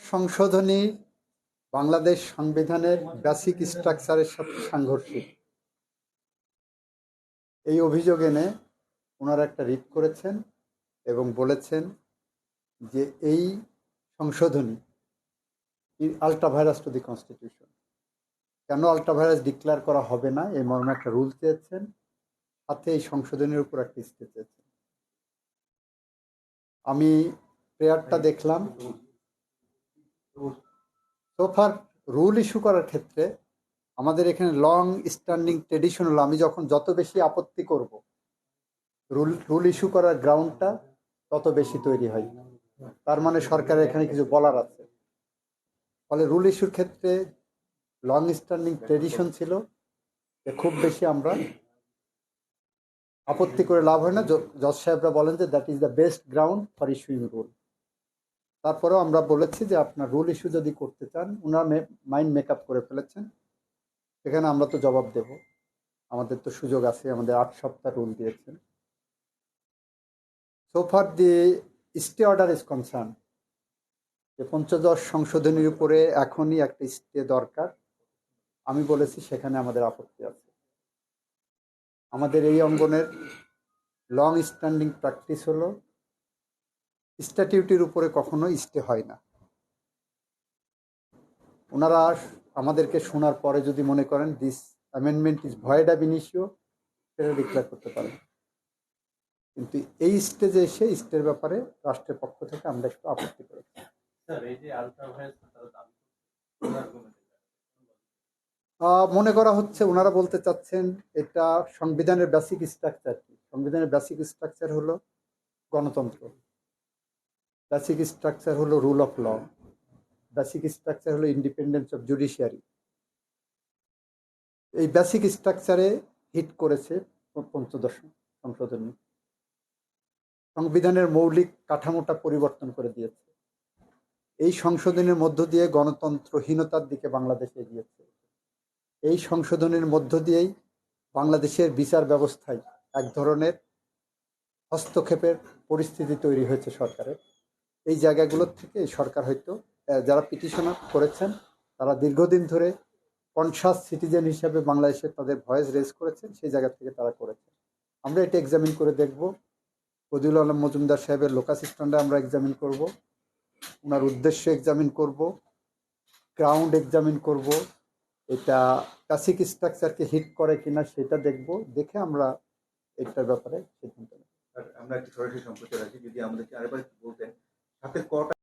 সংশোধনী বাংলাদেশ সংবিধানের বেসিক স্ট্রাকচারের সাথে সাংঘর্ষিক, এই অভিযোগ এনে ওনারা একটা রিট করেছেন এবং বলেছেন যে এই সংশোধনী ultra virus to the constitution. কেন আল্ট্রা ভাইরাস ডিক্লেয়ার করা হবে না এই মর্মে একটা রুল চেয়েছেন, সাথে এই সংশোধনীর উপর একটা স্টে চেয়েছেন। আমি প্রেয়ারটা দেখলাম। সোফার রুল ইস্যু করার ক্ষেত্রে আমাদের এখানে লং স্ট্যান্ডিং ট্রেডিশন হলো, আমি যখন যত বেশি আপত্তি করব রুল ইস্যু করার গ্রাউন্ডটা তত বেশি তৈরি হয়। তার মানে সরকারের এখানে কিছু বলার আছে। ফলে রুল ইস্যুর ক্ষেত্রে লং স্ট্যান্ডিং ট্রেডিশন ছিল যে খুব বেশি আমরা আপত্তি করে লাভ হয় না। জজ সাহেবরা বলেন যে that is the best ground for issuing rule. তারপরেও আমরা বলেছি যে আপনার রুল ইস্যু যদি করতে চান, ওনারা মাইন্ড মেকআপ করে ফেলেছেন, সেখানে আমরা তো জবাব দেব, আমাদের তো সুযোগ আছে, আমাদের 8 সপ্তাহ রুল দিয়েছেন। So far the stay order is concerned, যে পঞ্চদশ সংশোধনীর উপরে এখনই একটা স্টে দরকার, আমি বলেছি সেখানে আমাদের আপত্তি আছে। আমাদের এই অঙ্গনের লং স্ট্যান্ডিং প্র্যাকটিস হলো স্ট্যাটিউটের উপরে কখনো স্টে হয় না। ওনারা আমাদেরকে শোনার পরে যদি মনে করেন this amendment is void ab initio, সেটা ডিক্লেয়ার করতে পারেন। কিন্তু এই স্টেজে এসে স্টের ব্যাপারে রাষ্ট্রের পক্ষ থেকে আমরা একটু আপত্তি করেছি। মনে করা হচ্ছে ওনারা বলতে চাচ্ছেন এটা সংবিধানের বেসিক স্ট্রাকচার। কি সংবিধানের বেসিক স্ট্রাকচার হলো গণতন্ত্র, বেসিক স্ট্রাকচার হলো rule of law, basic structure হলো ইন্ডিপেন্ডেন্স অফ জুডিশিয়ারি। এই বেসিক স্ট্রাকচারে হিট করেছে পঞ্চদশ সংশোধনী। সংবিধানের মৌলিক কাঠামোটা পরিবর্তন করে দিয়েছে। এই সংশোধনের মধ্য দিয়ে গণতন্ত্রহীনতার দিকে বাংলাদেশ এগিয়েছে। এই সংশোধনের মধ্য দিয়েই বাংলাদেশের বিচার ব্যবস্থায় এক ধরনের হস্তক্ষেপের পরিস্থিতি তৈরি হয়েছে সরকারের। এই জায়গাগুলোর থেকে সরকার হয়তো, যারা পিটিশন করেছেন তারা দীর্ঘদিন ধরে কনসাস সিটিজেন হিসেবে বাংলাদেশে তাদের ভয়েস রেজ করেছেন, সেই জায়গা থেকে তারা করেছে। আমরা এটা এক্সামিন করে দেখব। বদিউল আলম মজুমদার সাহেবের লোকাস স্ট্যান্ডে আমরা এক্সামিন করব, ওনার উদ্দেশ্য এক্সামিন করব, গ্রাউন্ড এক্সামিন করব, এটা বেসিক স্ট্রাকচারকে হিট করে কিনা সেটা দেখব, দেখে আমরা এটার ব্যাপারে সিদ্ধান্ত নেব। আমরা একটু সরাসরি সম্প্রচার আছি, যদি আমাদেরকে আরেকবার বলতেন সাথে কটা